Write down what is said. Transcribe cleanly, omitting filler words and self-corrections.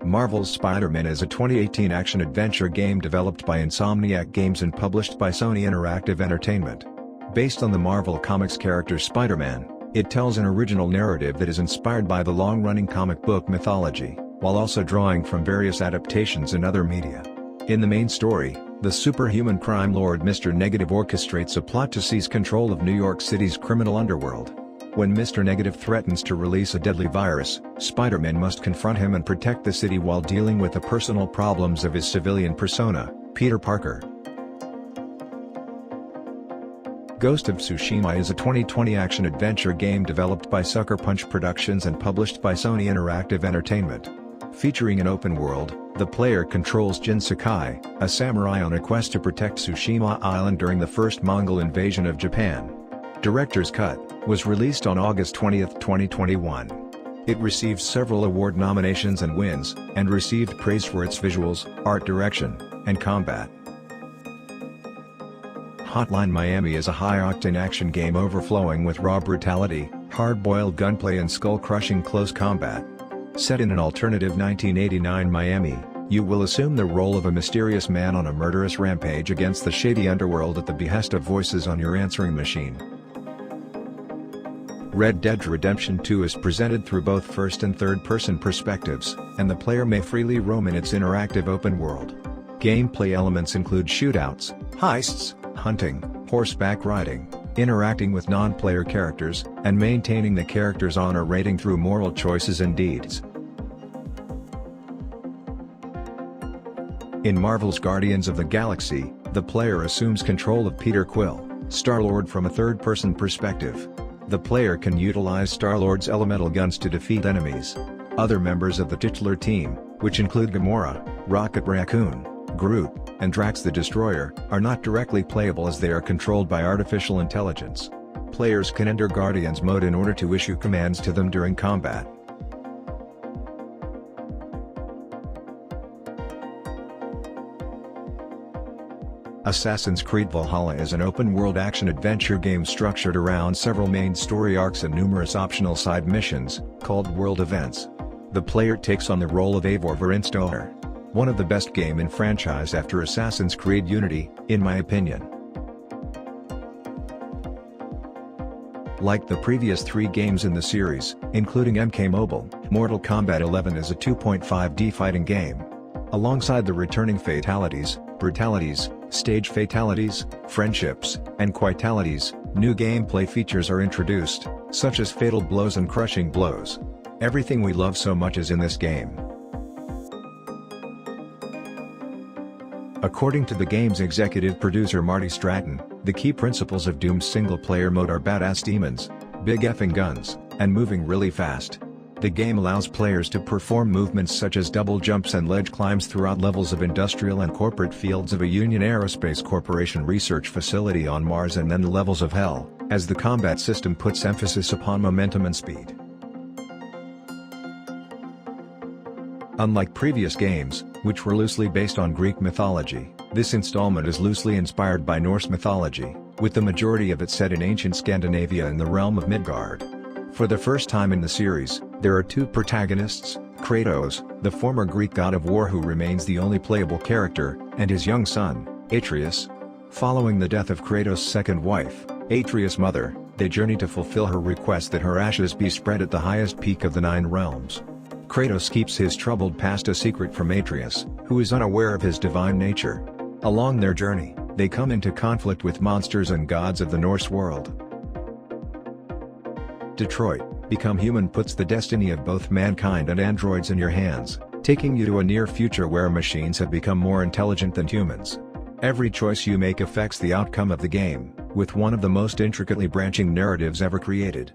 Marvel's Spider-Man is a 2018 action-adventure game developed by Insomniac Games and published by Sony Interactive Entertainment. Based on the Marvel Comics character Spider-Man, it tells an original narrative that is inspired by the long-running comic book mythology, while also drawing from various adaptations in other media. In the main story, the superhuman crime lord Mr. Negative orchestrates a plot to seize control of New York City's criminal underworld. When Mr. Negative threatens to release a deadly virus, Spider-Man must confront him and protect the city while dealing with the personal problems of his civilian persona, Peter Parker. Ghost of Tsushima is a 2020 action-adventure game developed by Sucker Punch Productions and published by Sony Interactive Entertainment. Featuring an open world, the player controls Jin Sakai, a samurai on a quest to protect Tsushima Island during the first Mongol invasion of Japan. Director's Cut was released on August 20, 2021. It received several award nominations and wins, and received praise for its visuals, art direction, and combat. Hotline Miami is a high-octane action game overflowing with raw brutality, hard-boiled gunplay and skull-crushing close combat. Set in an alternative 1989 Miami, you will assume the role of a mysterious man on a murderous rampage against the shady underworld at the behest of voices on your answering machine. Red Dead Redemption 2 is presented through both first and third-person perspectives, and the player may freely roam in its interactive open world. Gameplay elements include shootouts, heists, hunting, horseback riding, interacting with non-player characters, and maintaining the character's honor rating through moral choices and deeds. In Marvel's Guardians of the Galaxy, the player assumes control of Peter Quill, Star-Lord from a third-person perspective. The player can utilize Star-Lord's elemental guns to defeat enemies. Other members of the titular team, which include Gamora, Rocket Raccoon, Groot, and Drax the Destroyer, are not directly playable as they are controlled by artificial intelligence. Players can enter Guardians mode in order to issue commands to them during combat. Assassin's Creed Valhalla is an open-world action-adventure game structured around several main story arcs and numerous optional side missions, called world events. The player takes on the role of Eivor Varinstor, one of the best game in franchise after Assassin's Creed Unity, in my opinion. Like the previous 3 games in the series, including MK Mobile, Mortal Kombat 11 is a 2.5D fighting game. Alongside the returning fatalities, brutalities, stage fatalities, friendships, and quitalities, new gameplay features are introduced, such as fatal blows and crushing blows. Everything we love so much is in this game. According to the game's executive producer Marty Stratton, the key principles of Doom's single-player mode are badass demons, big effing guns, and moving really fast. The game allows players to perform movements such as double jumps and ledge climbs throughout levels of industrial and corporate fields of a Union Aerospace Corporation research facility on Mars and then levels of Hell, as the combat system puts emphasis upon momentum and speed. Unlike previous games, which were loosely based on Greek mythology, this installment is loosely inspired by Norse mythology, with the majority of it set in ancient Scandinavia in the realm of Midgard. For the first time in the series, there are 2 protagonists, Kratos, the former Greek god of war who remains the only playable character, and his young son, Atreus. Following the death of Kratos' second wife, Atreus' mother, they journey to fulfill her request that her ashes be spread at the highest peak of the 9 realms. Kratos keeps his troubled past a secret from Atreus, who is unaware of his divine nature. Along their journey, they come into conflict with monsters and gods of the Norse world. Detroit: Become Human puts the destiny of both mankind and androids in your hands, taking you to a near future where machines have become more intelligent than humans. Every choice you make affects the outcome of the game, with one of the most intricately branching narratives ever created.